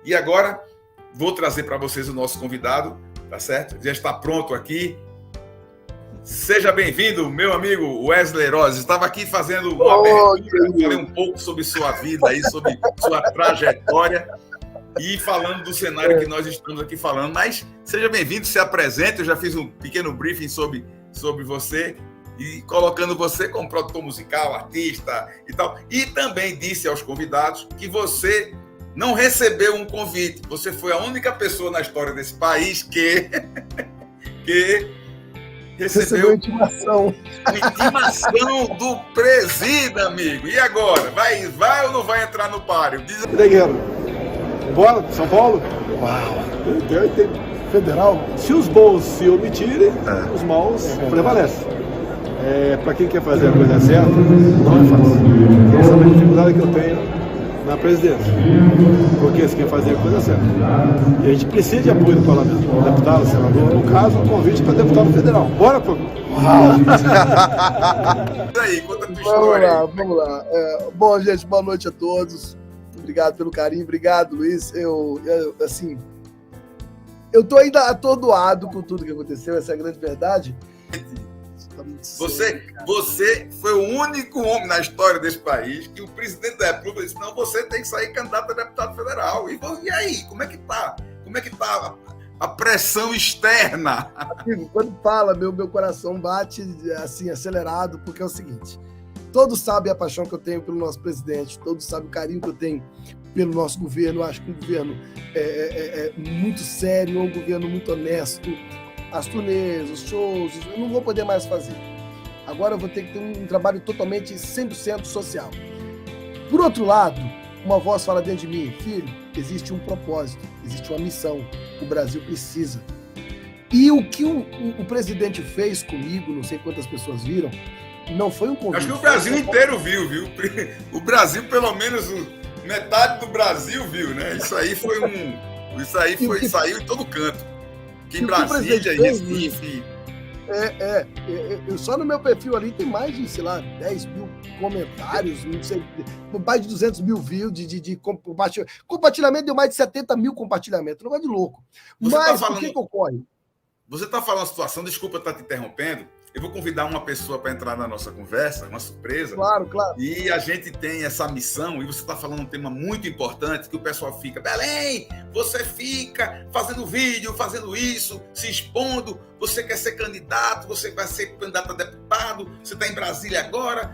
E agora vou trazer para vocês o nosso convidado, tá certo? Já está pronto aqui. Seja bem-vindo, meu amigo Wesley Roses. Estava aqui fazendo uma abertura, falei um pouco sobre sua vida aí, sobre sua trajetória e falando do cenário que nós estamos aqui falando. Mas seja bem-vindo, se apresente. Eu já fiz um pequeno briefing sobre você e colocando você como produtor musical, artista e tal. E também disse aos convidados que você não recebeu um convite. Você foi a única pessoa na história desse país que recebeu intimação. Uma intimação do presídio, amigo. E agora? Vai ou não vai entrar no páreo? Diz... Guerreiro, bora, São Paulo? Uau! Tem federal. Se os bons se omitirem, os maus prevalecem. Para quem quer fazer a coisa certa, não é fácil. Essa é a dificuldade que eu tenho na presidência, porque você quer fazer a coisa certa. E a gente precisa de apoio do parlamento, deputado, senador, no caso, um convite para deputado federal. Bora, pô! Aí, conta a tua história. Vamos lá. Bom, gente, boa noite a todos. Obrigado pelo carinho, obrigado, Luiz. Eu tô ainda atordoado com tudo que aconteceu, essa é a grande verdade. Você foi o único homem na história desse país que o presidente da República disse: não, você tem que sair candidato a deputado federal. E aí, como é que tá? Como é que tá a pressão externa? Amigo, quando fala, meu coração bate assim, acelerado, porque é o seguinte: todos sabem a paixão que eu tenho pelo nosso presidente, todos sabem o carinho que eu tenho pelo nosso governo. Eu acho que um governo muito sério, um governo muito honesto. As turnês, os shows, eu não vou poder mais fazer. Agora eu vou ter que ter um trabalho totalmente 100% social. Por outro lado, uma voz fala dentro de mim: filho, existe um propósito, existe uma missão, o Brasil precisa. E o que o presidente fez comigo, não sei quantas pessoas viram, não foi um convite. Acho que o Brasil inteiro viu? O Brasil, pelo menos metade do Brasil viu, né? Isso aí saiu em todo canto. Que Brasília, Recife. Só no meu perfil ali tem mais de, sei lá, 10 mil comentários, não sei, mais de 200 mil views de compartilhamento, deu mais de 70 mil compartilhamentos, um negócio de louco. Mas o que ocorre? Você está falando uma situação, desculpa estar te interrompendo, eu vou convidar uma pessoa para entrar na nossa conversa, uma surpresa. Claro. E a gente tem essa missão, e você está falando um tema muito importante, que o pessoal fica: Belém, você fica fazendo vídeo, fazendo isso, se expondo, você quer ser candidato, você vai ser candidato a deputado, você está em Brasília agora.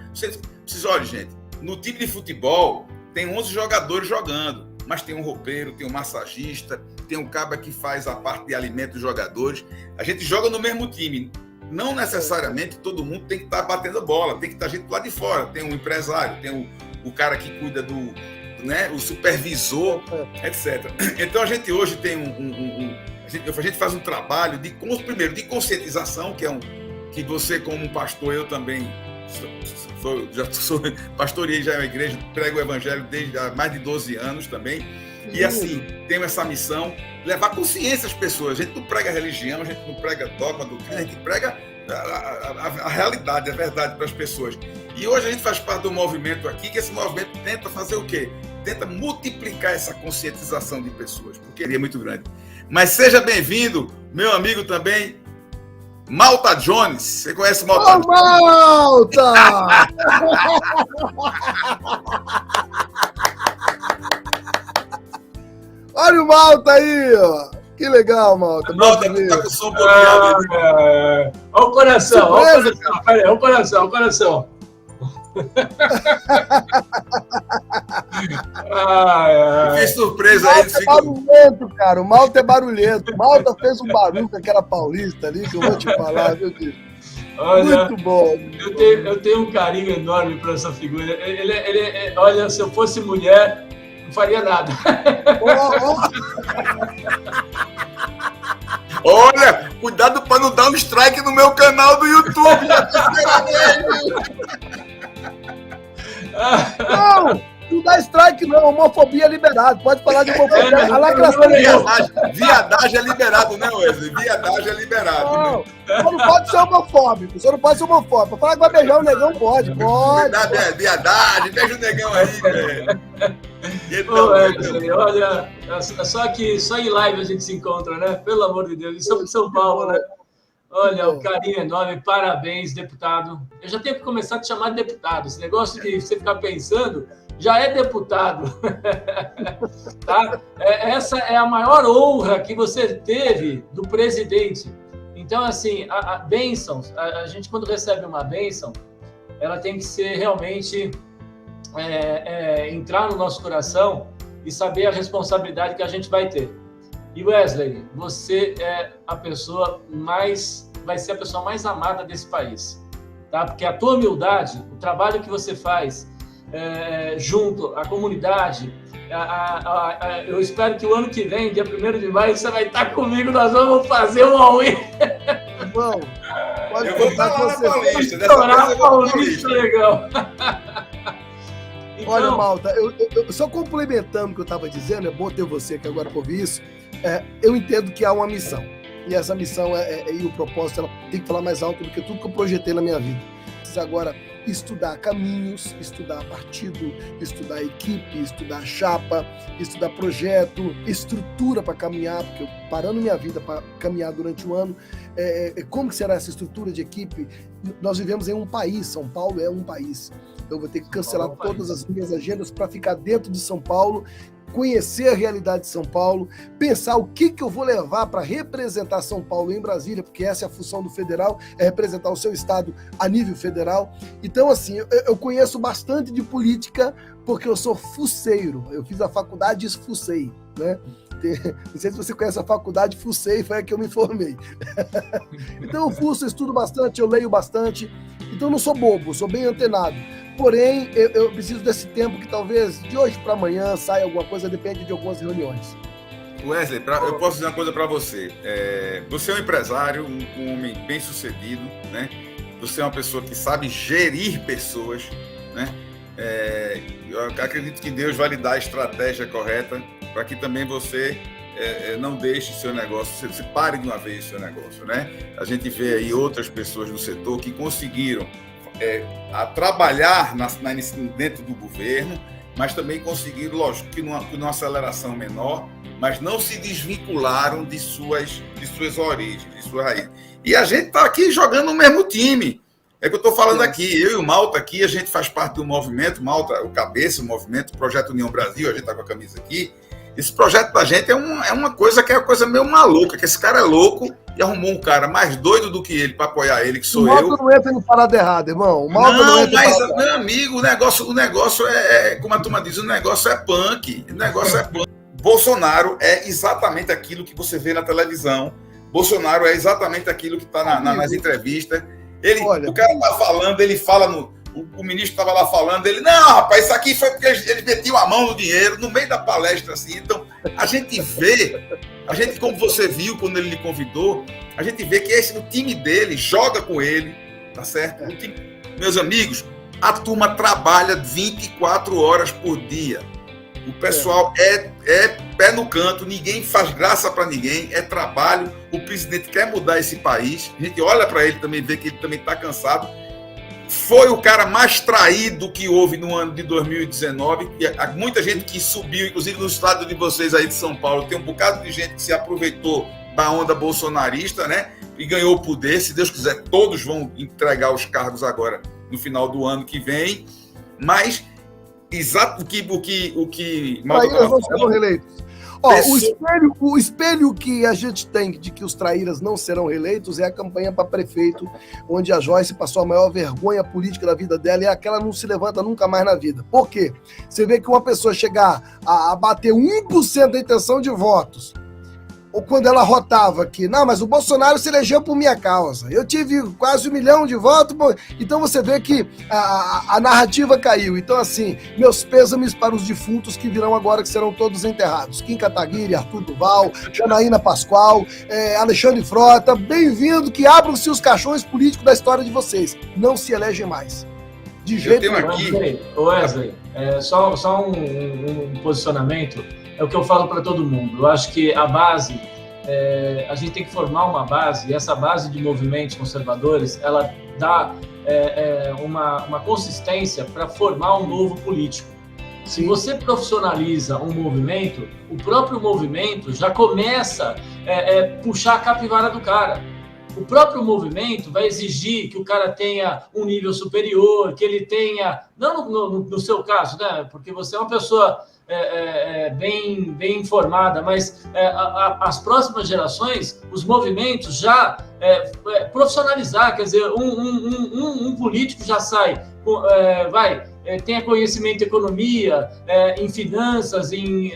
Olha, gente, no time de futebol tem 11 jogadores jogando, mas tem um roupeiro, tem um massagista, tem um cara que faz a parte de alimento dos jogadores. A gente joga no mesmo time. Não necessariamente todo mundo tem que estar batendo bola, tem que estar gente lá de fora. Tem um empresário, tem o cara que cuida do, né, o supervisor, etc. Então a gente hoje tem a gente faz um trabalho de conscientização, que você como pastor, eu também pastoreei já a igreja, prego o evangelho desde há mais de 12 anos também. E assim, temos essa missão, levar consciência às pessoas. A gente não prega religião, a gente não prega dogma, doutrina, a gente prega a realidade, a verdade para as pessoas. E hoje a gente faz parte do movimento aqui, que esse movimento tenta fazer o quê? Tenta multiplicar essa conscientização de pessoas, porque ele é muito grande. Mas seja bem-vindo, meu amigo também, Malta Jones. Você conhece Malta Jones? Malta! Olha o Malta aí, ó. Que legal, Malta. Malta, tá com o som bloqueado. Olha o coração, olha o coração. Que surpresa aí. Malta é barulhento, cara. O Malta é barulhento. O Malta fez um barulho com aquela paulista ali, que eu vou te falar, meu Deus. Olha, muito bom. Eu tenho um carinho enorme por essa figura. Olha, se eu fosse mulher, não faria nada. Olha, cuidado para não dar um strike no meu canal do YouTube. Não dá strike não, homofobia é liberado. Pode falar de homofobia. Viadagem é liberado, né, Wesley? Viadagem é liberado. Não, né? Você não pode ser homofóbico. Você não pode ser homofóbico. Falar que vai beijar o negão, pode. Viadagem, beija o negão aí, velho. Então, olha, só em live a gente se encontra, né? Pelo amor de Deus, estamos em São Paulo, né? Olha, o carinho enorme, parabéns, deputado. Eu já tenho que começar a te chamar de deputado. Esse negócio de você ficar pensando, já é deputado. Tá? Essa é a maior honra que você teve do presidente. Então, assim, a bênção, a gente quando recebe uma bênção, ela tem que ser realmente entrar no nosso coração e saber a responsabilidade que a gente vai ter. E Wesley, você é vai ser a pessoa mais amada desse país, tá? Porque a tua humildade, o trabalho que você faz junto à comunidade, eu espero que o ano que vem, dia 1º de maio, você vai estar comigo, nós vamos fazer um all-in. Bom, pode eu vou estar lá na Paulista, dessa vez eu vou Paulista, legal. Então, olha, Malta, eu só complementando o que eu estava dizendo, é bom ter você aqui agora para ouvir isso, eu entendo que há uma missão, e essa missão e o propósito, ela tem que falar mais alto do que tudo que eu projetei na minha vida. Agora, estudar caminhos, estudar partido, estudar equipe, estudar chapa, estudar projeto, estrutura para caminhar, porque eu parando minha vida para caminhar durante um ano, como que será essa estrutura de equipe? Nós vivemos em um país, São Paulo é um país. Eu vou ter que cancelar todas as minhas agendas para ficar dentro de São Paulo, conhecer a realidade de São Paulo, pensar o que eu vou levar para representar São Paulo em Brasília, porque essa é a função do federal, é representar o seu estado a nível federal. Então, assim, eu conheço bastante de política porque eu sou fuceiro. Eu fiz a faculdade e fucei, né? Não sei se você conhece a faculdade, fucei, foi a que eu me formei. Então, eu fuço, estudo bastante, eu leio bastante. Então, eu não sou bobo, sou bem antenado. Porém, eu preciso desse tempo que talvez de hoje para amanhã saia alguma coisa, depende de algumas reuniões. Wesley, eu posso dizer uma coisa para você. Você é um empresário, um homem bem-sucedido, né? Você é uma pessoa que sabe gerir pessoas, né? Eu acredito que Deus vai lhe dar a estratégia correta para que também você não deixe seu negócio, você pare de uma vez seu negócio, né? A gente vê aí outras pessoas do setor que conseguiram a trabalhar dentro do governo, mas também conseguiram, lógico, que numa aceleração menor, mas não se desvincularam de suas origens, de sua raiz. E a gente está aqui jogando no mesmo time. É que eu estou falando aqui, eu e o Malta aqui, a gente faz parte do movimento, Malta, o cabeça, o movimento, o Projeto União Brasil, a gente está com a camisa aqui. Esse projeto da gente é uma coisa que é uma coisa meio maluca, que esse cara é louco e arrumou um cara mais doido do que ele para apoiar ele, que sou eu. O Malta não entra em parada errada, irmão. Não, mas, meu amigo, o negócio como a turma diz, o negócio é punk. Bolsonaro é exatamente aquilo que você vê na televisão. Bolsonaro é exatamente aquilo que está nas entrevistas. O cara tá falando, ele fala o ministro estava lá falando, ele, não, rapaz, isso aqui foi porque eles metiam a mão no dinheiro, no meio da palestra, assim. Então, a gente, como você viu quando ele lhe convidou, a gente vê que o time dele joga com ele, tá certo? Meus amigos, a turma trabalha 24 horas por dia. O pessoal é pé no canto, ninguém faz graça para ninguém, é trabalho. O presidente quer mudar esse país, a gente olha para ele também, vê que ele também está cansado. Foi o cara mais traído que houve no ano de 2019. Muita gente que subiu, inclusive no estado de vocês aí de São Paulo, tem um bocado de gente que se aproveitou da onda bolsonarista, né? E ganhou o poder. Se Deus quiser, todos vão entregar os cargos agora no final do ano que vem. Mas, exato o que Malta não serão reeleitos. O espelho que a gente tem de que os traíras não serão reeleitos é a campanha para prefeito, onde a Joyce passou a maior vergonha política da vida dela e aquela não se levanta nunca mais na vida. Por quê? Você vê que uma pessoa chegar a bater 1% da intenção de votos, ou quando ela rotava que, não, mas o Bolsonaro se elegeu por minha causa, eu tive quase 1 milhão de votos, então você vê que a narrativa caiu. Então, assim, meus pêsames para os defuntos que virão agora, que serão todos enterrados. Kim Kataguiri, Arthur Duval, Janaína Pascoal, Alexandre Frota, bem-vindo, que abram-se os caixões políticos da história de vocês. Não se elegem mais. De jeito nenhum. Wesley, só um posicionamento. É o que eu falo para todo mundo. Eu acho que a base, a gente tem que formar uma base, e essa base de movimentos conservadores, ela dá uma consistência para formar um novo político. Se você profissionaliza um movimento, o próprio movimento já começa a puxar a capivara do cara. O próprio movimento vai exigir que o cara tenha um nível superior, que ele tenha, não no seu caso, né? Porque você é uma pessoa bem informada, mas as próximas gerações, os movimentos já profissionalizar, quer dizer, um político já sai, tenha conhecimento em economia, em finanças, em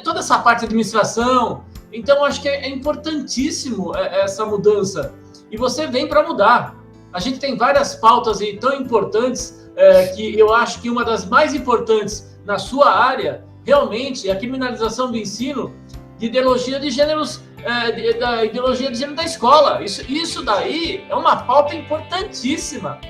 toda essa parte de administração. Então, acho que é importantíssimo essa mudança. E você vem para mudar. A gente tem várias pautas aí tão importantes que eu acho que uma das mais importantes na sua área, realmente, é a criminalização do ensino de ideologia de gêneros, da ideologia de gênero da escola. Isso daí é uma pauta importantíssima.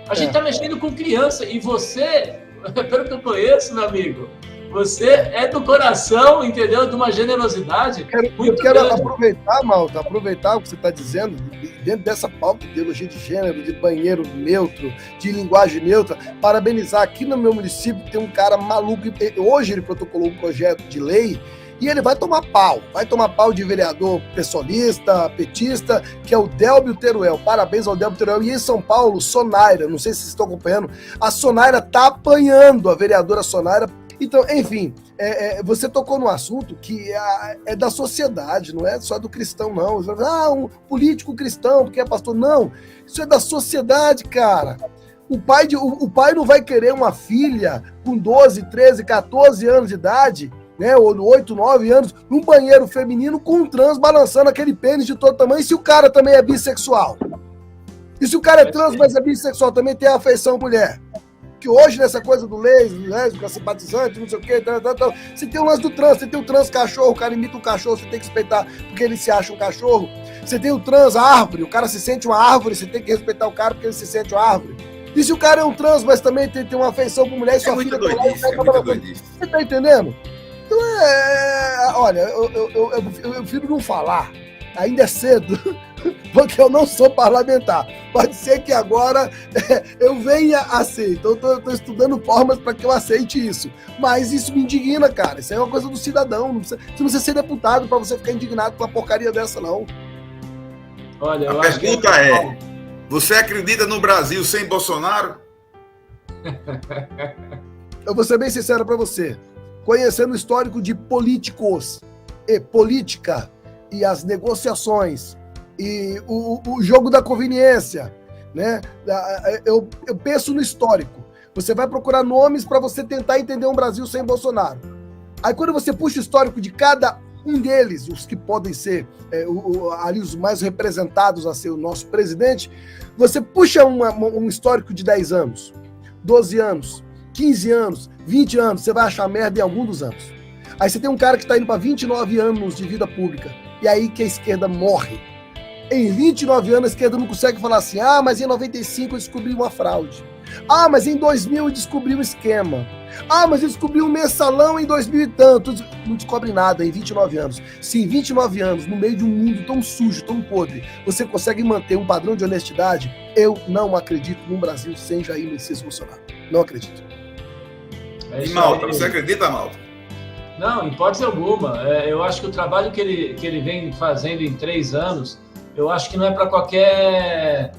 A gente está mexendo com criança e você, pelo que eu conheço, meu amigo, você é do coração, entendeu? De uma generosidade muito grande. Eu quero aproveitar, Malta, aproveitar o que você está dizendo, dentro dessa pauta de ideologia de gênero, de banheiro neutro, de linguagem neutra, parabenizar. Aqui no meu município tem um cara maluco, hoje ele protocolou um projeto de lei e ele vai tomar pau de vereador pessoalista, petista, que é o Délbio Teruel. Parabéns ao Délbio Teruel. E em São Paulo, Sonaira, não sei se vocês estão acompanhando, a Sonaira está apanhando, a vereadora Sonaira. Então, enfim, você tocou num assunto que é da sociedade, não é só do cristão, não. Um político cristão, porque é pastor. Não, isso é da sociedade, cara. O pai não vai querer uma filha com 12, 13, 14 anos de idade, né, ou 8, 9 anos, num banheiro feminino com um trans balançando aquele pênis de todo tamanho, e se o cara também é bissexual? E se o cara é trans, mas é bissexual, também tem afeição mulher? Que hoje, nessa coisa do lésbica, simpatizante, não sei o quê, você tem o lance do trans, você tem o trans cachorro, o cara imita um cachorro, você tem que respeitar porque ele se acha um cachorro. Você tem o trans árvore, o cara se sente uma árvore, você tem que respeitar o cara porque ele se sente uma árvore. E se o cara é um trans, mas também tem uma afeição por mulher e sua filha... Você tá entendendo? Então, olha, eu prefiro não falar, ainda é cedo, porque eu não sou parlamentar. Pode ser que agora eu venha a ser. Então, eu estou estudando formas para que eu aceite isso. Mas isso me indigna, cara. Isso é uma coisa do cidadão. Você não precisa ser deputado para você ficar indignado com uma porcaria dessa, não. Olha, a pergunta você acredita no Brasil sem Bolsonaro? Eu vou ser bem sincero para você. Conhecendo o histórico de políticos e política e as negociações e o jogo da conveniência, né? Eu penso no histórico. Você vai procurar nomes para você tentar entender um Brasil sem Bolsonaro. Aí quando você puxa o histórico de cada um deles, os que podem ser ali os mais representados a ser o nosso presidente, você puxa um histórico de 10 anos, 12 anos, 15 anos, 20 anos, você vai achar merda em algum dos anos. Aí você tem um cara que está indo para 29 anos de vida pública, e aí que a esquerda morre. Em 29 anos a esquerda não consegue falar assim, mas em 95 eu descobri uma fraude. Mas em 2000 eu descobri um esquema. Mas eu descobri um mensalão em 2000 e tantos. Não descobre nada em 29 anos. Se em 29 anos, no meio de um mundo tão sujo, tão podre, você consegue manter um padrão de honestidade, eu não acredito num Brasil sem Jair Messias Bolsonaro. Não acredito. E Malta, você acredita, Malta? Não, em hipótese alguma. Eu acho que o trabalho que ele vem fazendo em 3 anos, eu acho que não é para qualquer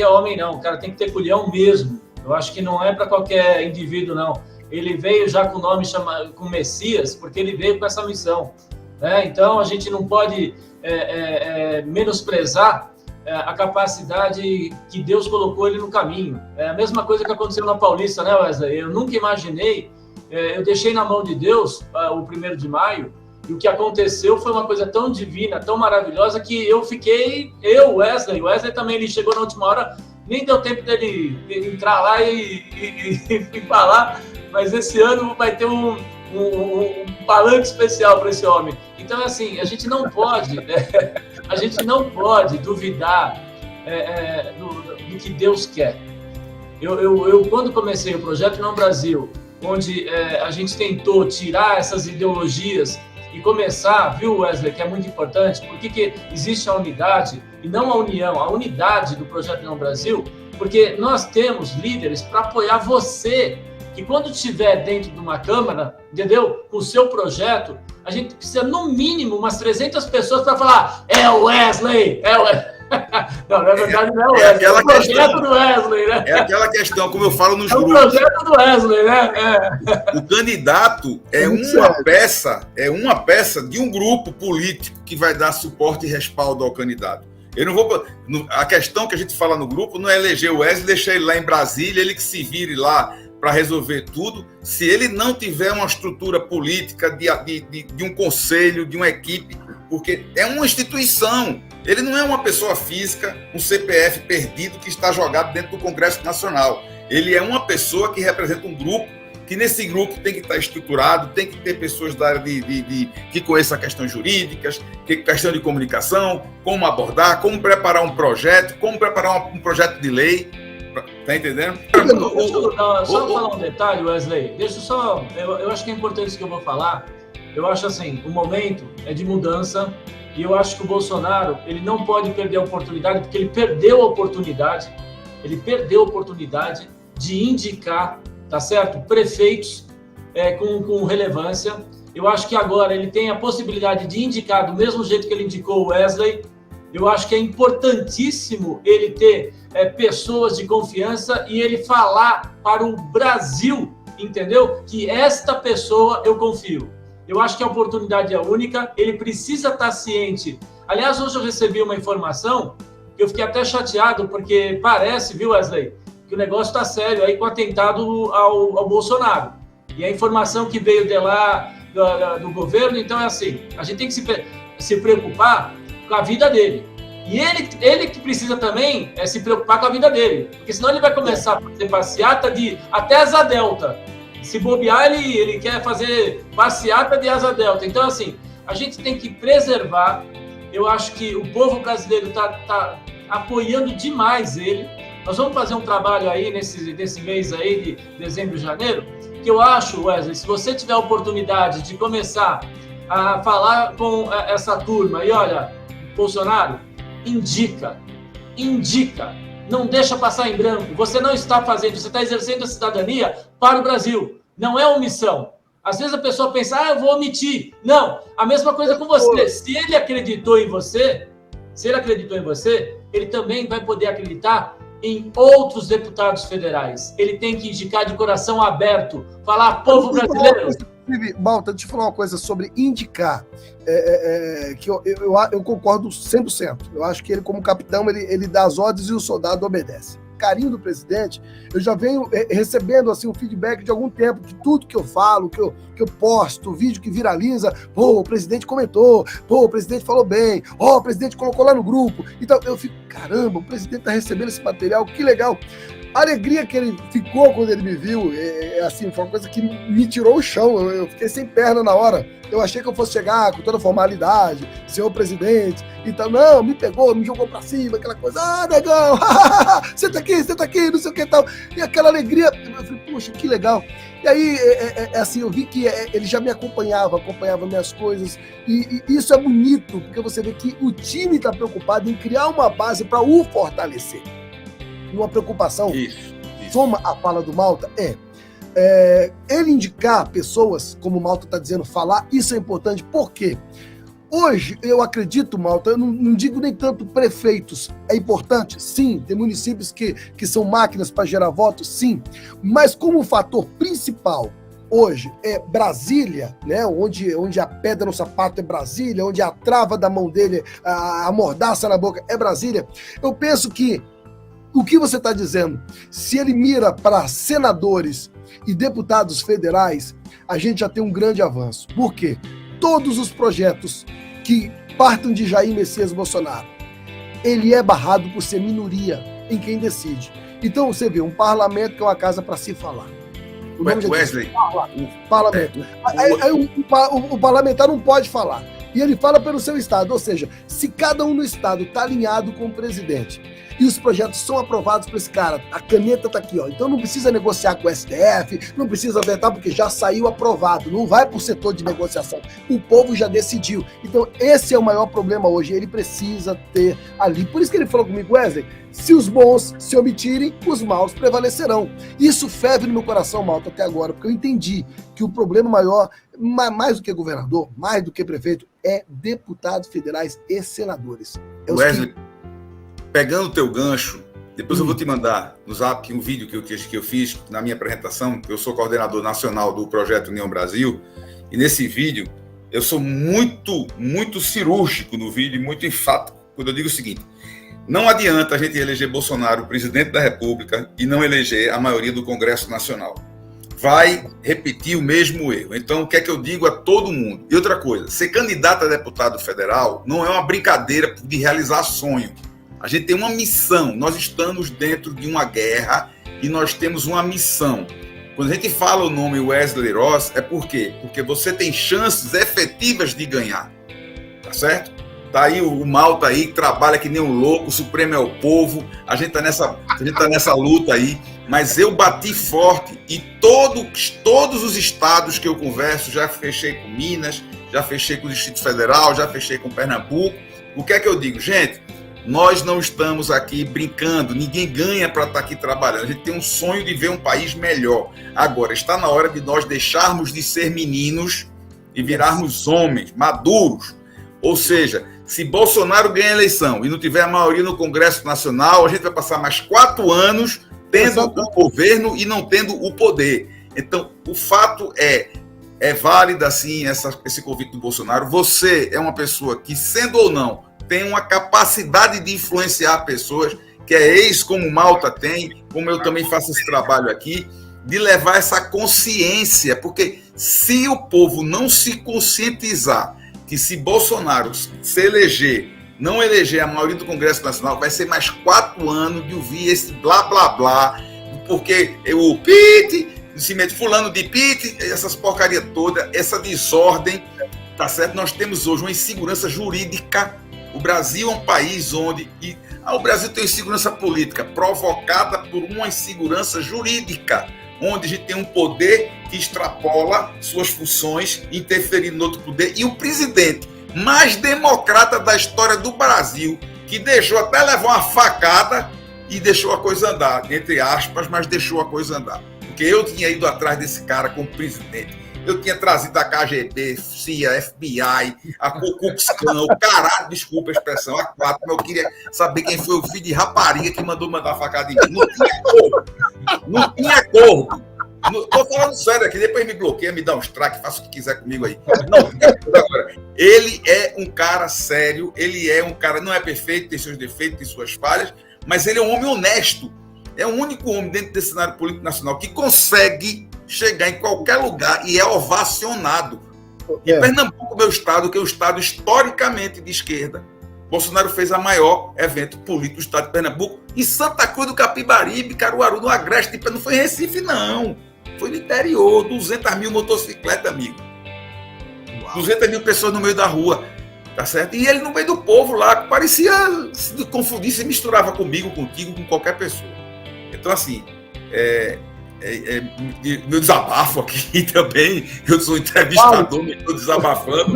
homem, não. O cara tem que ter culhão mesmo. Eu acho que não é para qualquer indivíduo, não. Ele veio já com o nome com Messias, porque ele veio com essa missão. Né? Então, a gente não pode menosprezar a capacidade que Deus colocou ele no caminho. É a mesma coisa que aconteceu na Paulista, né, Wesley? Eu nunca imaginei, eu deixei na mão de Deus o 1º de maio, e o que aconteceu foi uma coisa tão divina, tão maravilhosa, que eu fiquei, Wesley também, ele chegou na última hora, nem deu tempo dele entrar lá e falar, mas esse ano vai ter um palanque especial para esse homem. Então, assim, a gente não pode duvidar do que Deus quer. Eu quando comecei o Projeto Não Brasil, onde a gente tentou tirar essas ideologias e começar, viu, Wesley, que é muito importante, porque que existe a unidade e não a união, a unidade do Projeto Não Brasil, porque nós temos líderes para apoiar você, que quando estiver dentro de uma Câmara, entendeu? Com o seu projeto, a gente precisa, no mínimo, umas 300 pessoas para falar: é o Wesley, é o Wesley. Não, na verdade não é o Wesley, é o projeto do Wesley, né? É aquela questão, como eu falo nos grupos. É o projeto do Wesley, né? O candidato é uma peça de um grupo político que vai dar suporte e respaldo ao candidato. Eu não vou. A questão que a gente fala no grupo não é eleger o Wesley, deixar ele lá em Brasília, ele que se vire lá para resolver tudo, se ele não tiver uma estrutura política de um conselho, de uma equipe, porque é uma instituição. Ele não é uma pessoa física, um CPF perdido que está jogado dentro do Congresso Nacional. Ele é uma pessoa que representa um grupo, que nesse grupo tem que estar estruturado, tem que ter pessoas da área que conheçam questões jurídicas, questão de comunicação, como abordar, como preparar um projeto, como preparar um projeto de lei. Tá entendendo? Deixa eu só falar um detalhe, Wesley. Deixa eu só... Eu acho que é importante isso que eu vou falar. Eu acho assim, o momento é de mudança e eu acho que o Bolsonaro, ele não pode perder a oportunidade, porque ele perdeu a oportunidade de indicar, tá certo? Prefeitos com relevância. Eu acho que agora ele tem a possibilidade de indicar do mesmo jeito que ele indicou o Wesley. Eu acho que é importantíssimo ele ter pessoas de confiança e ele falar para o Brasil, entendeu? Que esta pessoa eu confio. Eu acho que a oportunidade é única, ele precisa estar ciente. Aliás, hoje eu recebi uma informação que eu fiquei até chateado, porque parece, viu, Wesley, que o negócio está sério aí com o atentado ao Bolsonaro. E a informação que veio de lá, do governo, então é assim, a gente tem que se preocupar com a vida dele. E ele que precisa também se preocupar com a vida dele, porque senão ele vai começar a fazer passeata até asa delta. Se bobear, ele quer fazer passeata de asa delta. Então, assim, a gente tem que preservar. Eu acho que o povo brasileiro está apoiando demais ele. Nós vamos fazer um trabalho aí nesse mês aí de dezembro e janeiro, que eu acho, Wesley, se você tiver a oportunidade de começar a falar com essa turma, e olha, Bolsonaro, indica, não deixa passar em branco, você não está fazendo, você está exercendo a cidadania para o Brasil, não é omissão. Às vezes a pessoa pensa, eu vou omitir. Não, a mesma coisa com você. Se ele acreditou em você, ele também vai poder acreditar em outros deputados federais. Ele tem que indicar de coração aberto, falar, povo brasileiro. Malta, deixa eu falar uma coisa sobre indicar, que eu concordo 100%. Eu acho que ele, como capitão, ele dá as ordens e o soldado obedece. Carinho do presidente, eu já venho recebendo assim, um feedback de algum tempo, que tudo que eu falo, que eu posto, vídeo que viraliza, o presidente comentou, o presidente falou bem, o presidente colocou lá no grupo. Então eu fico, caramba, o presidente está recebendo esse material, que legal. A alegria que ele ficou quando ele me viu, assim, foi uma coisa que me tirou o chão, eu fiquei sem perna na hora. Eu achei que eu fosse chegar com toda formalidade, senhor presidente, então, não, me pegou, me jogou pra cima, aquela coisa, negão, senta aqui, não sei o que e tal. E aquela alegria, eu falei, poxa, que legal. E aí, assim, eu vi que ele já me acompanhava minhas coisas, e isso é bonito, porque você vê que o time está preocupado em criar uma base para o fortalecer. Uma preocupação, soma a fala do Malta, ele indicar pessoas, como o Malta está dizendo, falar, isso é importante, por quê? Hoje, eu acredito, Malta, eu não digo nem tanto prefeitos, é importante, sim, tem municípios que são máquinas para gerar votos, sim, mas como fator principal, hoje, é Brasília, né, onde a pedra no sapato é Brasília, onde a trava da mão dele, a mordaça na boca é Brasília, eu penso que o que você está dizendo, se ele mira para senadores e deputados federais, a gente já tem um grande avanço. Por quê? Todos os projetos que partam de Jair Messias Bolsonaro, ele é barrado por ser minoria em quem decide. Então você vê, um parlamento que é uma casa para se falar. O nome Wesley. Parlamento. O parlamentar não pode falar. E ele fala pelo seu estado, ou seja, se cada um no estado está alinhado com o presidente, e os projetos são aprovados por esse cara. A caneta tá aqui, ó. Então não precisa negociar com o STF, não precisa vetar, porque já saiu aprovado. Não vai pro setor de negociação. O povo já decidiu. Então esse é o maior problema hoje. Ele precisa ter ali. Por isso que ele falou comigo, Wesley, se os bons se omitirem, os maus prevalecerão. Isso ferve no meu coração, Malta, até agora, porque eu entendi que o problema maior, mais do que governador, mais do que prefeito, é deputados federais e senadores. Wesley, pegando o teu gancho, depois eu vou te mandar no Zap um vídeo que eu fiz na minha apresentação. Eu sou coordenador nacional do Projeto União Brasil, e nesse vídeo eu sou muito cirúrgico no vídeo, muito enfático, quando eu digo o seguinte: não adianta a gente eleger Bolsonaro presidente da República e não eleger a maioria do Congresso Nacional. Vai repetir o mesmo erro. Então, o que é que eu digo a todo mundo? E outra coisa, ser candidato a deputado federal não é uma brincadeira de realizar sonho. A gente tem uma missão. Nós estamos dentro de uma guerra e nós temos uma missão. Quando a gente fala o nome Wesley Ross, é por quê? Porque você tem chances efetivas de ganhar. Tá certo? Tá aí o Malta aí, que trabalha que nem um louco, o Supremo é o povo, a gente tá nessa luta aí, mas eu bati forte e todos os estados que eu converso, já fechei com Minas, já fechei com o Distrito Federal, já fechei com Pernambuco. O que é que eu digo? Gente, nós não estamos aqui brincando, ninguém ganha para estar aqui trabalhando, a gente tem um sonho de ver um país melhor. Agora, está na hora de nós deixarmos de ser meninos e virarmos homens maduros. Ou seja, se Bolsonaro ganha a eleição e não tiver a maioria no Congresso Nacional, a gente vai passar mais 4 anos tendo o governo e não tendo o poder. Então, o fato é válido, assim, esse convite do Bolsonaro. Você é uma pessoa que, sendo ou não, tem uma capacidade de influenciar pessoas, que é ex como Malta tem, como eu também faço esse trabalho aqui, de levar essa consciência, porque se o povo não se conscientizar que se Bolsonaro se eleger, não eleger a maioria do Congresso Nacional, vai ser mais 4 anos de ouvir esse blá, blá, blá, porque o PIT, fulano de PIT, essas porcaria toda, essa desordem, tá certo? Nós temos hoje uma insegurança jurídica. O Brasil é um país onde... o Brasil tem insegurança política provocada por uma insegurança jurídica, onde a gente tem um poder que extrapola suas funções, interferindo no outro poder, e o presidente mais democrata da história do Brasil, que deixou até levar uma facada e deixou a coisa andar, entre aspas, mas deixou a coisa andar. Porque eu tinha ido atrás desse cara como presidente. Eu tinha trazido a KGB, CIA, FBI, a Ku Klux Klan, o caralho, desculpa a expressão, a 4, mas eu queria saber quem foi o filho de rapariga que mandou mandar a facada em mim. Não tinha corpo. Não tinha corpo. Tô falando sério aqui, depois me bloqueia, me dá um strike, faça o que quiser comigo aí. Não, agora, ele é um cara sério, ele é um cara, não é perfeito, tem seus defeitos, tem suas falhas, mas ele é um homem honesto. É o único homem dentro desse cenário político nacional que consegue chegar em qualquer lugar e é ovacionado. E Pernambuco, meu estado, que é um estado historicamente de esquerda, Bolsonaro fez a maior evento político do estado de Pernambuco, em Santa Cruz do Capibaribe, Caruaru, no Agreste, não foi em Recife, não. Foi no interior, 200 mil motocicletas, amigo. Uau. 200 mil pessoas no meio da rua, tá certo? E ele no meio do povo lá, parecia se confundir, se misturava comigo, contigo, com qualquer pessoa. Então, assim, meu desabafo aqui também, eu sou entrevistador, me estou desabafando.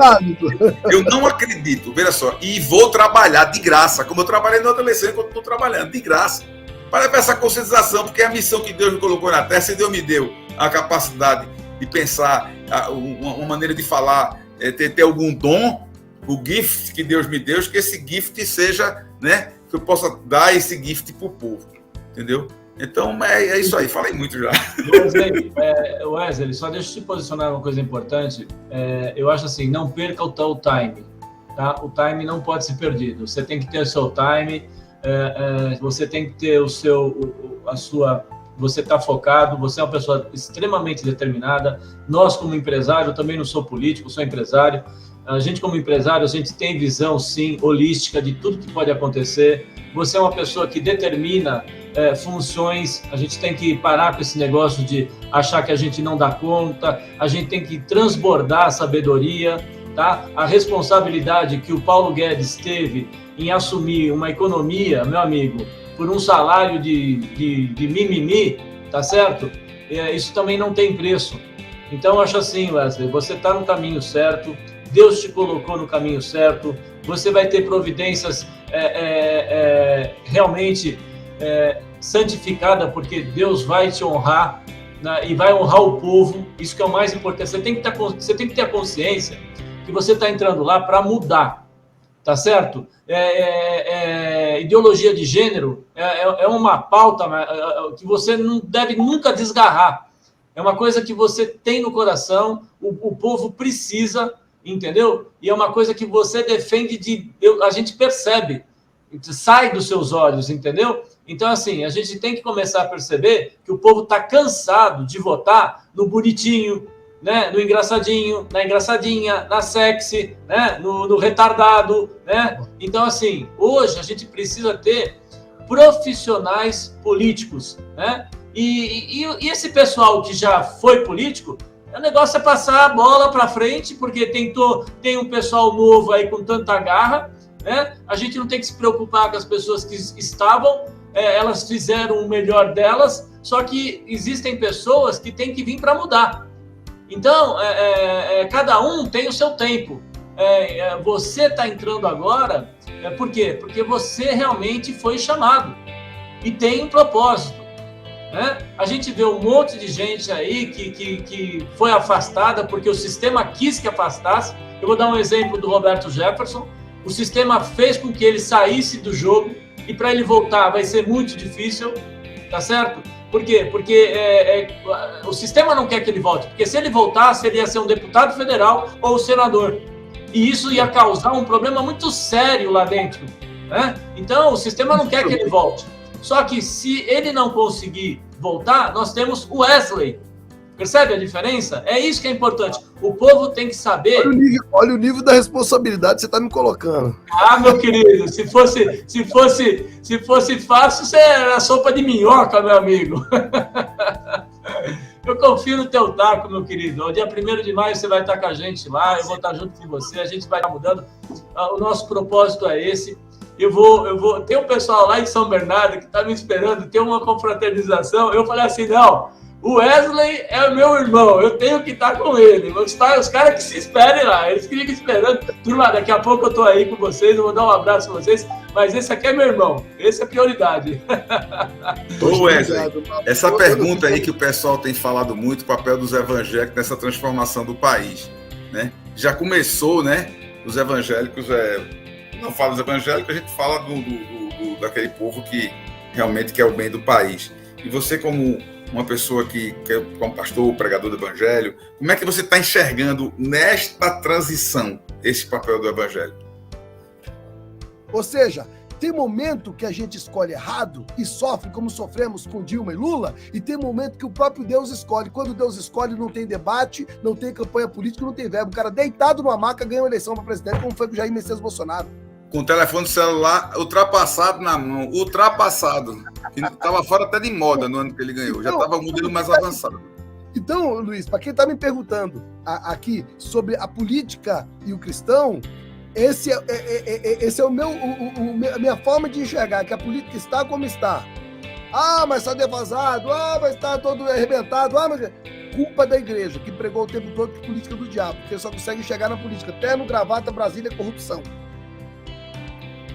Eu não acredito, veja só, e vou trabalhar de graça, como eu trabalhei na outra eleição, eu estou trabalhando de graça, para levar essa conscientização, porque é a missão que Deus me colocou na terra. Se Deus me deu a capacidade de pensar, uma maneira de falar, ter algum dom, o gift que Deus me deu, que esse gift seja, né, que eu possa dar esse gift para o povo, entendeu? Então, é isso aí, falei muito já. Wesley, só deixa eu te posicionar uma coisa importante. Eu acho assim, não perca o time, tá? O time não pode ser perdido. Você tem que ter o seu time, você tem que ter você está focado, você é uma pessoa extremamente determinada. Nós, como empresário, eu também não sou político, sou empresário. A gente, como empresário, a gente tem visão, sim, holística de tudo que pode acontecer. Você é uma pessoa que determina funções. A gente tem que parar com esse negócio de achar que a gente não dá conta. A gente tem que transbordar a sabedoria, tá? A responsabilidade que o Paulo Guedes teve em assumir uma economia, meu amigo, por um salário de mimimi, tá certo? Isso também não tem preço. Então, eu acho assim, Wesley, você está no caminho certo, Deus te colocou no caminho certo, você vai ter providências realmente santificada, porque Deus vai te honrar, né, e vai honrar o povo. Isso que é o mais importante. Você tem que ter a consciência que você está entrando lá para mudar, tá certo? Ideologia de gênero é uma pauta que você não deve nunca desgarrar. É uma coisa que você tem no coração, o povo precisa, entendeu? E é uma coisa que você defende, a gente percebe, sai dos seus olhos, entendeu? Então, assim, a gente tem que começar a perceber que o povo está cansado de votar no bonitinho, né? No engraçadinho, na engraçadinha, na sexy, né? No retardado, né? Então, assim, hoje a gente precisa ter profissionais políticos, né? E esse pessoal que já foi político, o negócio é passar a bola para frente, porque tem um pessoal novo aí com tanta garra, né? A gente não tem que se preocupar com as pessoas que estavam, elas fizeram o melhor delas, só que existem pessoas que têm que vir para mudar. Então, cada um tem o seu tempo. Você está entrando agora, por quê? Porque você realmente foi chamado e tem um propósito, né? A gente vê um monte de gente aí que foi afastada porque o sistema quis que afastasse. Eu vou dar um exemplo do Roberto Jefferson. O sistema fez com que ele saísse do jogo e para ele voltar vai ser muito difícil, tá certo? Por quê? Porque o sistema não quer que ele volte, porque se ele voltasse, ele ia ser um deputado federal ou senador. E isso ia causar um problema muito sério lá dentro, né? Então, o sistema não quer que ele volte. Só que se ele não conseguir voltar, nós temos o Wesley. Percebe a diferença? É isso que é importante. O povo tem que saber... Olha o nível da responsabilidade que você está me colocando. Ah, meu querido, se fosse fácil, você era sopa de minhoca, meu amigo. Eu confio no teu taco, meu querido. No dia 1º de maio você vai estar com a gente lá, eu vou estar junto com você, a gente vai estar mudando. O nosso propósito é esse. Tem um pessoal lá em São Bernardo que está me esperando, tem uma confraternização. Eu falei assim, não, o Wesley é o meu irmão, eu tenho que estar com ele. Os caras que se esperem lá, eles que ficam esperando. Turma, daqui a pouco eu estou aí com vocês, eu vou dar um abraço a vocês, mas esse aqui é meu irmão, esse é prioridade. Ô Wesley, essa pergunta aí que o pessoal tem falado muito, o papel dos evangélicos nessa transformação do país, né? Já começou, né? Os evangélicos, não fala dos evangélicos, a gente fala daquele povo que realmente quer o bem do país. E você, como uma pessoa como pastor, pregador do evangelho, como é que você está enxergando nesta transição esse papel do evangelho? Ou seja, tem momento que a gente escolhe errado e sofre como sofremos com Dilma e Lula, e tem momento que o próprio Deus escolhe. Quando Deus escolhe, não tem debate, não tem campanha política, não tem verbo. O cara deitado numa maca ganha uma eleição para presidente, como foi com o Jair Messias Bolsonaro. Com o telefone celular ultrapassado na mão, que estava fora até de moda no ano que ele ganhou, já estava o modelo mais avançado. Então, Luiz, para quem está me perguntando aqui sobre a política e o cristão, esse é a minha forma de enxergar, que a política está como está. Ah, mas está defasado, mas está todo arrebentado, mas... Culpa da igreja, que pregou o tempo todo que política do diabo, porque só consegue chegar na política. Terno, gravata, Brasília, corrupção.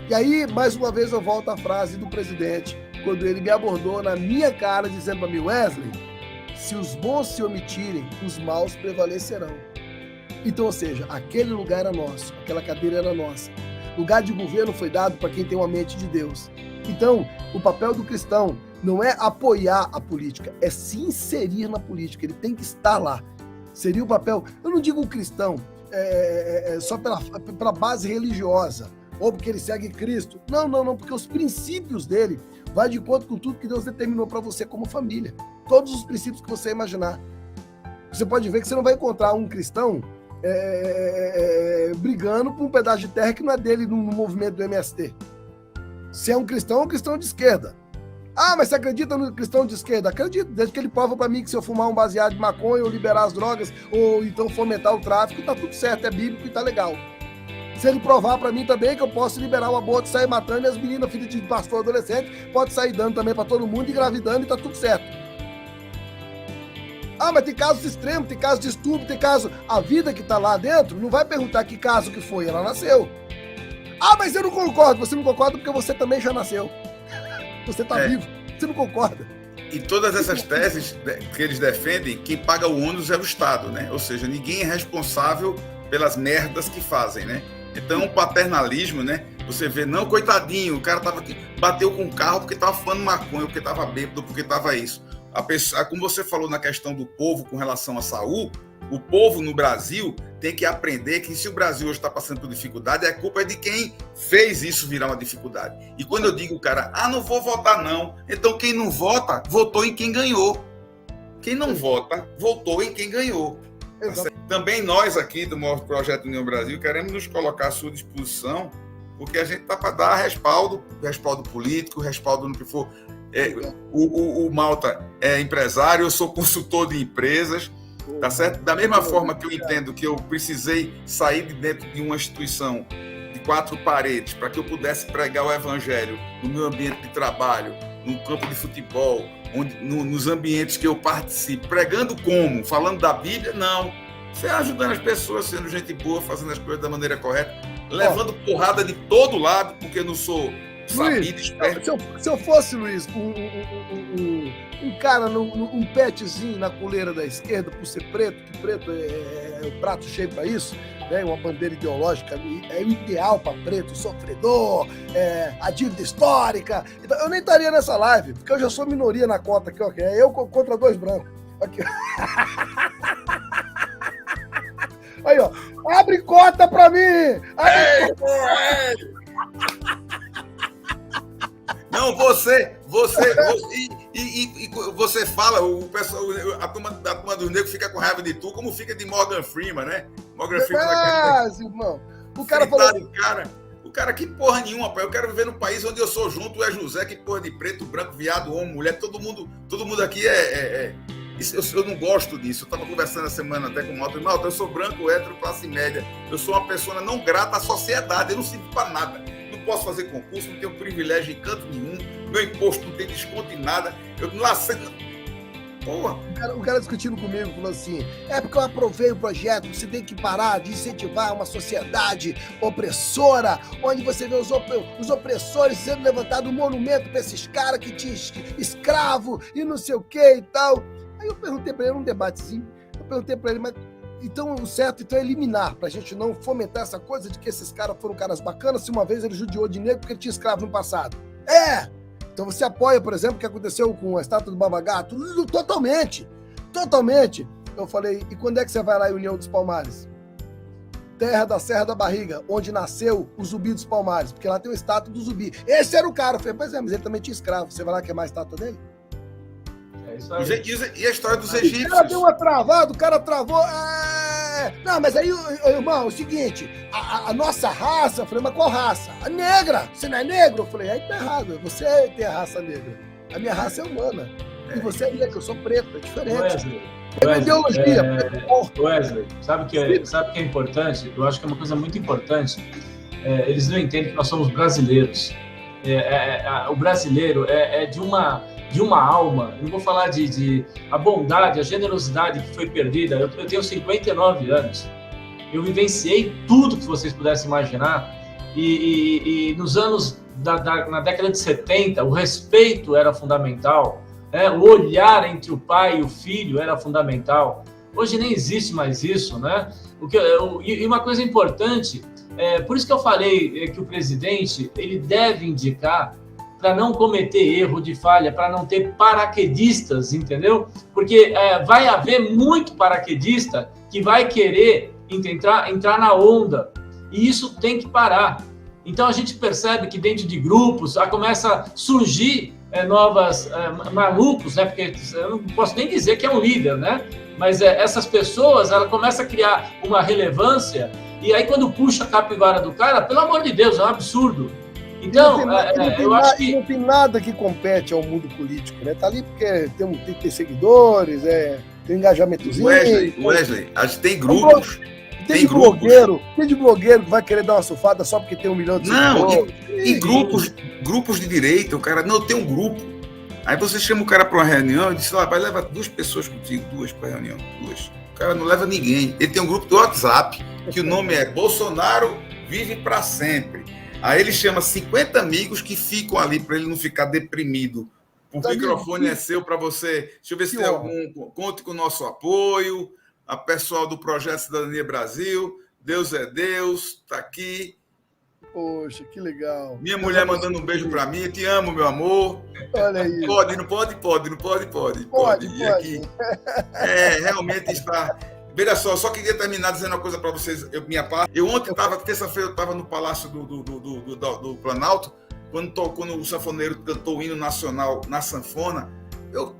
E aí, mais uma vez, eu volto à frase do presidente, quando ele me abordou na minha cara, dizendo para mim, Wesley, se os bons se omitirem, os maus prevalecerão. Então, ou seja, aquele lugar era nosso, aquela cadeira era nossa. Lugar de governo foi dado para quem tem uma mente de Deus. Então, o papel do cristão não é apoiar a política, é se inserir na política, ele tem que estar lá. Seria o papel, eu não digo o cristão, só pela base religiosa, ou porque ele segue Cristo. Não, porque os princípios dele vai de encontro com tudo que Deus determinou para você como família. Todos os princípios que você imaginar. Você pode ver que você não vai encontrar um cristão brigando por um pedaço de terra que não é dele no movimento do MST. Se é um cristão de esquerda. Ah, mas você acredita no cristão de esquerda? Acredito, desde que ele prova para mim que se eu fumar um baseado de maconha ou liberar as drogas ou então fomentar o tráfico, tá tudo certo, é bíblico e tá legal. Se ele provar para mim também que eu posso liberar o aborto, sair matando, e as meninas, filhas de pastor adolescente, pode sair dando também para todo mundo, engravidando e tá tudo certo. Ah, mas tem casos extremos, tem casos de estupro, tem caso... A vida que tá lá dentro não vai perguntar que caso que foi, ela nasceu. Ah, mas eu não concordo. Você não concorda porque você também já nasceu. Você tá vivo, você não concorda. E todas essas teses que eles defendem, quem paga o ônus é o Estado, né? Ou seja, ninguém é responsável pelas merdas que fazem, né? Então, o paternalismo, né? Você vê, não, coitadinho, o cara bateu com o carro porque tava fumando maconha, porque tava bêbado, porque tava isso. A pessoa, como você falou na questão do povo com relação à saúde, o povo no Brasil tem que aprender que se o Brasil hoje está passando por dificuldade, a culpa é de quem fez isso virar uma dificuldade. E quando eu digo, cara, não vou votar não, então quem não vota, votou em quem ganhou. Quem não vota, votou em quem ganhou. Também nós aqui do Projeto União Brasil queremos nos colocar à sua disposição, porque a gente está para dar respaldo político, respaldo no que for. O Malta é empresário, eu sou consultor de empresas, tá certo? Da mesma forma que eu entendo que eu precisei sair de dentro de uma instituição de 4 paredes para que eu pudesse pregar o evangelho no meu ambiente de trabalho, no campo de futebol, nos ambientes que eu participo, pregando como? Falando da Bíblia? Não. Você ajudando as pessoas, sendo gente boa, fazendo as coisas da maneira correta, levando porrada de todo lado, porque eu não sou sabido, esperto. Se eu fosse, Luiz, um cara, um petzinho na coleira da esquerda, por ser preto, que preto é o prato cheio para isso, né? Uma bandeira ideológica é o ideal para preto, sofredor, a dívida histórica. Então, eu nem estaria nessa live, porque eu já sou minoria na cota aqui, ó, é eu contra 2 brancos. Aqui. Aí, ó, abre cota para mim! Não, você fala, o pessoal, a turma dos negros fica com raiva de tu, como fica de Morgan Freeman, né? Morgan Freeman irmão. O cara falou... O cara, que porra nenhuma, pai. Eu quero viver num país onde eu sou junto, é José, que porra de preto, branco, viado, homem, mulher, todo mundo aqui eu não gosto disso. Eu estava conversando essa semana até com o Malta. Eu sou branco, hétero, classe média. Eu sou uma pessoa não grata à sociedade. Eu não sirvo para nada. Não posso fazer concurso, não tenho privilégio em canto nenhum. Meu imposto não tem desconto em nada. Eu não aceito. Porra. O cara discutindo comigo, falou assim, porque eu aprovei o projeto, você tem que parar de incentivar uma sociedade opressora, onde você vê os opressores sendo levantados um monumento para esses caras que tinham escravo e não sei o que e tal. Aí eu perguntei para ele, num debatezinho, mas então o certo então é eliminar, pra gente não fomentar essa coisa de que esses caras foram caras bacanas, se uma vez ele judiou de negro porque ele tinha escravo no passado. Então você apoia, por exemplo, o que aconteceu com a estátua do Baba Gato? Totalmente. Eu falei, e quando é que você vai lá em União dos Palmares? Terra da Serra da Barriga, onde nasceu o Zumbi dos Palmares, porque lá tem uma estátua do Zumbi. Esse era o cara. Eu falei, pois mas ele também tinha escravo. Você vai lá queimar a estátua dele? Isso aí. E a história dos egípcios? O cara deu uma travada, o cara travou. Não, mas aí, irmão, é o seguinte, a nossa raça, eu falei, mas qual raça? A negra, você não é negro? Eu falei, aí tá errado, você tem a raça negra. A minha raça é humana. E você é negra, eu sou preto, é diferente. É uma ideologia. Wesley, sabe o que é importante? Eu acho que é uma coisa muito importante. Eles não entendem que nós somos brasileiros. O brasileiro é de uma alma, eu não vou falar de a bondade, a generosidade que foi perdida. Eu tenho 59 anos, eu vivenciei tudo que vocês pudessem imaginar, e nos anos, na década de 70, o respeito era fundamental, o olhar entre o pai e o filho era fundamental. Hoje nem existe mais isso, né? E uma coisa importante, por isso que eu falei que o presidente ele deve indicar para não cometer erro de falha, para não ter paraquedistas, entendeu? Porque vai haver muito paraquedista que vai querer entrar na onda, e isso tem que parar. Então a gente percebe que dentro de grupos começa a surgir novas malucos, né? Porque eu não posso nem dizer que é um líder, né? Mas essas pessoas, ela começa a criar uma relevância, e aí quando puxa a capivara do cara, pelo amor de Deus, é um absurdo. Então, eu acho que... Não tem nada que compete ao mundo político, né? Tá ali porque tem que ter seguidores, tem um engajamentozinho. Wesley, a gente tem grupos. Tem de blogueiro que vai querer dar uma surfada só porque tem 1 milhão de seguidores. Não, e grupos de direita, o cara não tem um grupo. Aí você chama o cara para uma reunião e diz, vai levar 2 pessoas contigo, 2 para a reunião, 2. O cara não leva ninguém. Ele tem um grupo do WhatsApp, que o nome é Bolsonaro Vive para Sempre. Aí ele chama 50 amigos que ficam ali para ele não ficar deprimido. O microfone é seu para você. Deixa eu ver se tem algum. Conte com o nosso apoio. A pessoal do Projeto Cidadania Brasil. Deus é Deus, está aqui. Poxa, que legal. Minha mulher mandando um beijo para mim. Te amo, meu amor. Olha aí. Pode. Pode. E aqui, realmente está... Veja só queria terminar dizendo uma coisa para vocês, minha parte. Terça-feira eu estava no Palácio do Planalto, quando o sanfoneiro cantou o hino nacional na sanfona.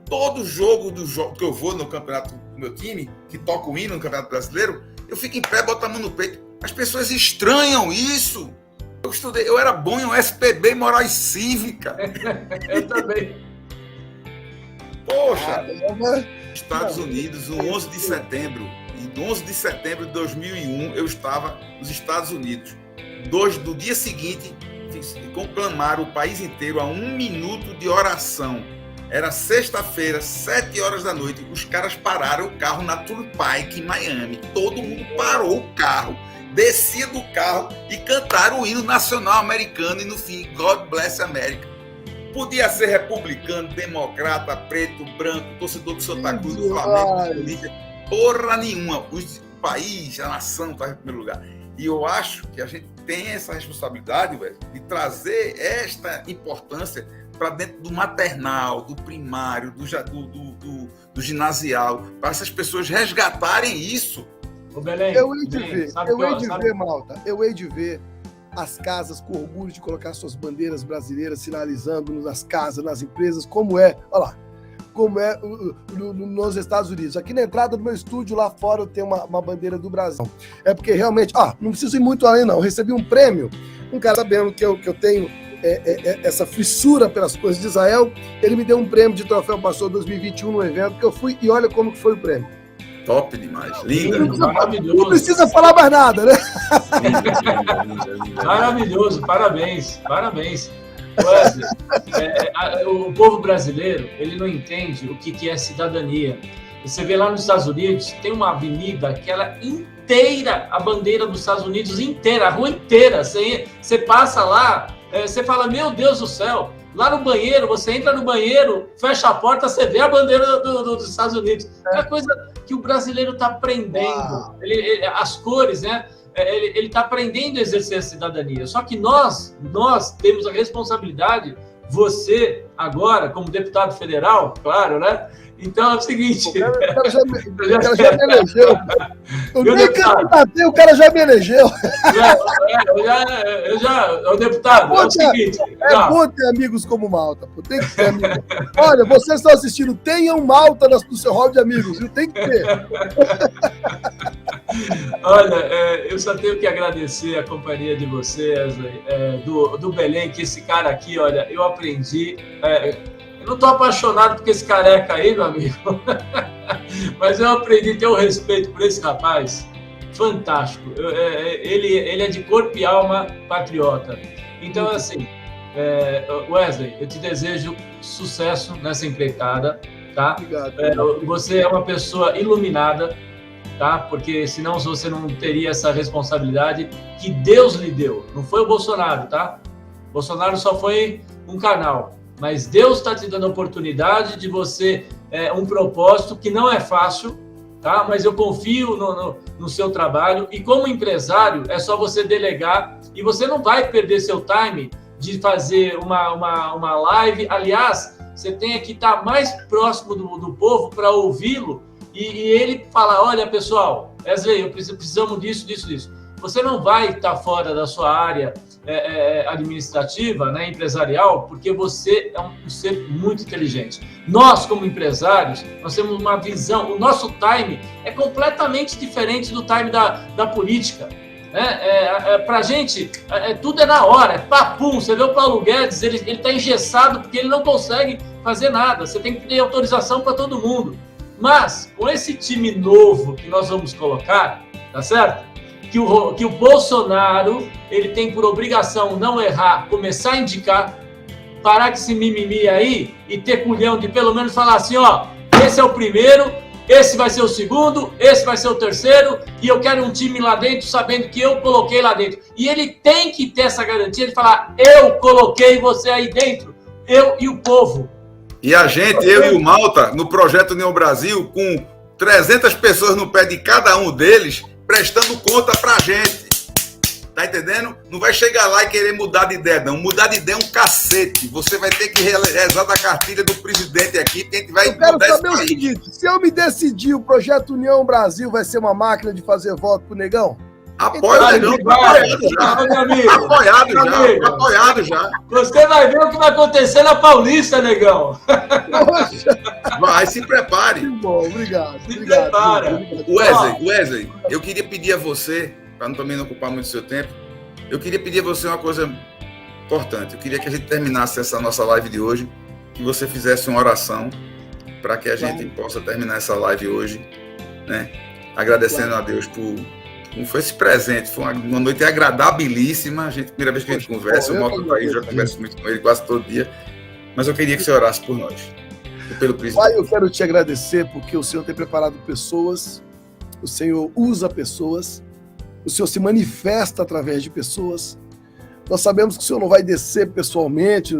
Todo jogo que eu vou no campeonato do meu time, que toca o hino no Campeonato Brasileiro, eu fico em pé, boto a mão no peito. As pessoas estranham isso. Eu era bom em SPB, Moral e Cívica. Eu também. Poxa, Estados Unidos, no 11 de setembro. Em 11 de setembro de 2001, eu estava nos Estados Unidos. Do dia seguinte, conclamaram o país inteiro a 1 minuto de oração. Era sexta-feira, 7 horas da noite. Os caras pararam o carro na Turnpike, em Miami. Todo mundo parou o carro, descia do carro e cantaram o hino nacional americano. E no fim, God Bless America. Podia ser republicano, democrata, preto, branco, torcedor do Santa Cruz, do Flamengo, do Corinthians. Porra nenhuma. O país, a nação está em primeiro lugar. E eu acho que a gente tem essa responsabilidade, velho, de trazer esta importância para dentro do maternal, do primário, do ginasial, para essas pessoas resgatarem isso. Ô, Belém, eu hei de ver as casas com orgulho de colocar suas bandeiras brasileiras sinalizando nas casas, nas empresas, como é nos Estados Unidos. Aqui na entrada do meu estúdio, lá fora, eu tenho uma bandeira do Brasil. É porque realmente, não preciso ir muito além, não. Eu recebi um prêmio, um cara sabendo que eu tenho essa fissura pelas coisas de Israel, ele me deu um prêmio de Troféu Pastor 2021 no evento que eu fui, e olha como que foi o prêmio. Top demais, linda. Não precisa falar mais nada, né? Linda. Maravilhoso, parabéns. Wesley, o povo brasileiro, ele não entende o que é cidadania. Você vê lá nos Estados Unidos, tem uma avenida que ela inteira, a bandeira dos Estados Unidos inteira, a rua inteira. Você passa lá, você fala, meu Deus do céu, lá no banheiro, você entra no banheiro, fecha a porta, você vê a bandeira dos Estados Unidos. É a coisa que o brasileiro está aprendendo. As cores, né? Ele está aprendendo a exercer a cidadania. Só que nós temos a responsabilidade, você agora, como deputado federal, claro, né? Então é o seguinte... O cara já me elegeu. Eu nem candidatei, o cara já me elegeu. O deputado, é o seguinte... É bom ter amigos como Malta, pô, tem que ter amigos. Olha, vocês estão assistindo, tenham Malta no seu hall de amigos, viu? Tem que ter. Olha, eu só tenho que agradecer a companhia de vocês, do Belém, que esse cara aqui, olha, eu aprendi... Eu não estou apaixonado por esse careca aí, meu amigo, mas eu aprendi a ter um respeito por esse rapaz fantástico. Ele é de corpo e alma patriota. Então, assim, Wesley, eu te desejo sucesso nessa empreitada, tá? Obrigado. Você é uma pessoa iluminada, tá? Porque senão você não teria essa responsabilidade que Deus lhe deu. Não foi o Bolsonaro, tá? O Bolsonaro só foi um canal. Mas Deus está te dando a oportunidade de você, um propósito que não é fácil, tá? Mas eu confio no seu trabalho. E como empresário, é só você delegar e você não vai perder seu time de fazer uma live. Aliás, você tem que estar mais próximo do povo para ouvi-lo e ele falar, olha, pessoal, Wesley, precisamos disso. Você não vai estar fora da sua área administrativa, né, empresarial, porque você é um ser muito inteligente. Nós, como empresários, nós temos uma visão, o nosso time é completamente diferente do time da política. Para a gente, tudo é na hora, é papum. Você vê o Paulo Guedes, ele está engessado porque ele não consegue fazer nada. Você tem que ter autorização para todo mundo. Mas, com esse time novo que nós vamos colocar, tá certo? que o Bolsonaro ele tem por obrigação não errar, começar a indicar, parar com esse mimimi aí e ter culhão de pelo menos falar assim, ó, esse é o primeiro, esse vai ser o segundo, esse vai ser o terceiro, e eu quero um time lá dentro sabendo que eu coloquei lá dentro. E ele tem que ter essa garantia de falar, eu coloquei você aí dentro, eu e o povo. E a gente, eu e o Malta, no Projeto União Brasil, com 300 pessoas no pé de cada um deles, prestando conta pra gente. Tá entendendo? Não vai chegar lá e querer mudar de ideia, não. Mudar de ideia é um cacete. Você vai ter que rezar da cartilha do presidente aqui, que a gente vai mudar. Eu quero saber o seguinte, se eu me decidir, o Projeto União Brasil vai ser uma máquina de fazer voto pro Negão? Apoia o Negão, apoiado já. Você vai ver o que vai acontecer na Paulista, Negão. Vai, se prepare. Que bom, obrigado. Se prepara. Wesley, eu queria pedir a você, para também não ocupar muito do seu tempo, eu queria pedir a você uma coisa importante. Eu queria que a gente terminasse essa nossa live de hoje, que você fizesse uma oração para que a gente possa terminar essa live hoje, né? Agradecendo a Deus por foi esse presente. Foi uma noite agradabilíssima. Primeira vez que a gente conversa, eu moro no país, já converso muito com ele quase todo dia. Mas eu queria que você orasse por nós, pelo presidente. Pai, eu quero te agradecer porque o Senhor tem preparado pessoas, o Senhor usa pessoas, o Senhor se manifesta através de pessoas. Nós sabemos que o Senhor não vai descer pessoalmente,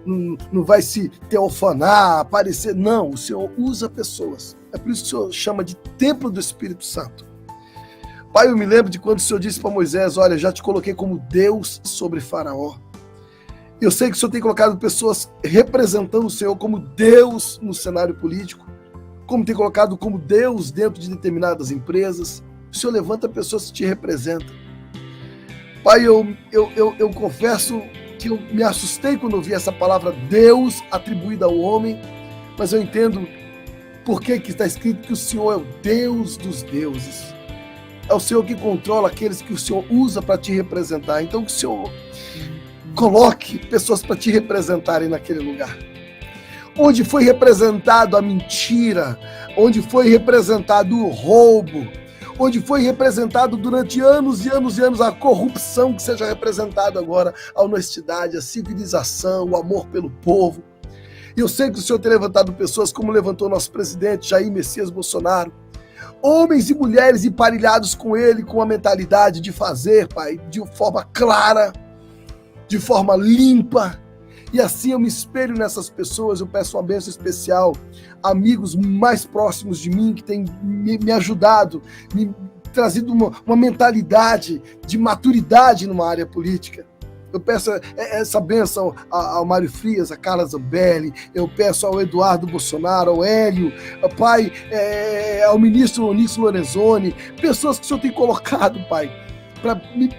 não vai se teofanar, aparecer. Não, o Senhor usa pessoas. É por isso que o Senhor chama de templo do Espírito Santo. Pai, eu me lembro de quando o Senhor disse para Moisés, olha, já te coloquei como Deus sobre Faraó. Eu sei que o Senhor tem colocado pessoas representando o Senhor como Deus no cenário político, como tem colocado como Deus dentro de determinadas empresas. O Senhor levanta pessoas que te representam. Pai, eu confesso que eu me assustei quando eu vi essa palavra Deus atribuída ao homem, mas eu entendo por que está escrito que o Senhor é o Deus dos deuses. É o Senhor que controla aqueles que o Senhor usa para te representar. Então, que o Senhor coloque pessoas para te representarem naquele lugar. Onde foi representado a mentira, onde foi representado o roubo, onde foi representado durante anos e anos e anos a corrupção, que seja representado agora a honestidade, a civilização, o amor pelo povo. E eu sei que o Senhor tem levantado pessoas como levantou nosso presidente Jair Messias Bolsonaro, homens e mulheres emparelhados com ele, com a mentalidade de fazer, Pai, de forma clara, de forma limpa. E assim eu me espelho nessas pessoas, eu peço uma bênção especial, amigos mais próximos de mim, que têm me ajudado, me trazido uma mentalidade de maturidade numa área política. Eu peço essa bênção ao Mário Frias, a Carla Zambelli, eu peço ao Eduardo Bolsonaro, ao Hélio, Pai, ao ministro Onix Lorenzoni, pessoas que o Senhor tem colocado, Pai, para me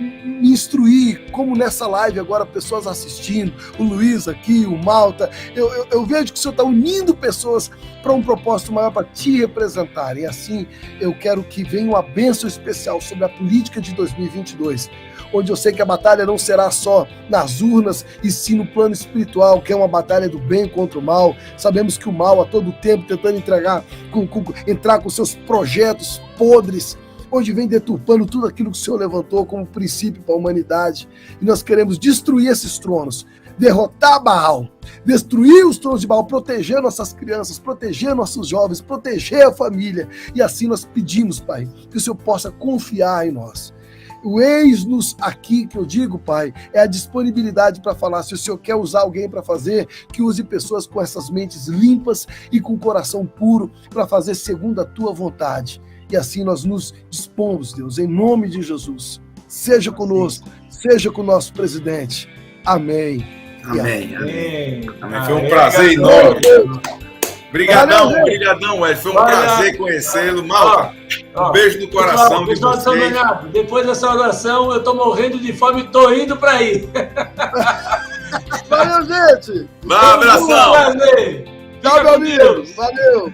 instruir, como nessa live agora, pessoas assistindo, o Luiz aqui, o Malta, eu vejo que o Senhor está unindo pessoas para um propósito maior, para te representar, e assim eu quero que venha uma bênção especial sobre a política de 2022, onde eu sei que a batalha não será só nas urnas, e sim no plano espiritual, que é uma batalha do bem contra o mal. Sabemos que o mal, a todo tempo, tentando entrar com seus projetos podres, onde vem deturpando tudo aquilo que o Senhor levantou como princípio para a humanidade. E nós queremos destruir esses tronos, derrotar Baal, destruir os tronos de Baal, proteger nossas crianças, proteger nossos jovens, proteger a família. E assim nós pedimos, Pai, que o Senhor possa confiar em nós. O eis-nos aqui, que eu digo, Pai, é a disponibilidade para falar. Se o Senhor quer usar alguém para fazer, que use pessoas com essas mentes limpas e com coração puro para fazer segundo a Tua vontade. E assim nós nos dispomos, Deus, em nome de Jesus. Seja conosco, seja com o nosso presidente. Amém. Amém. Foi um prazer enorme. Obrigadão, Wesley. Foi um prazer conhecê-lo. Malta, um beijo no coração de vocês. Depois dessa oração, eu estou morrendo de fome e estou indo para aí. Valeu, gente. Um abração. Tchau, meu amigo. Valeu.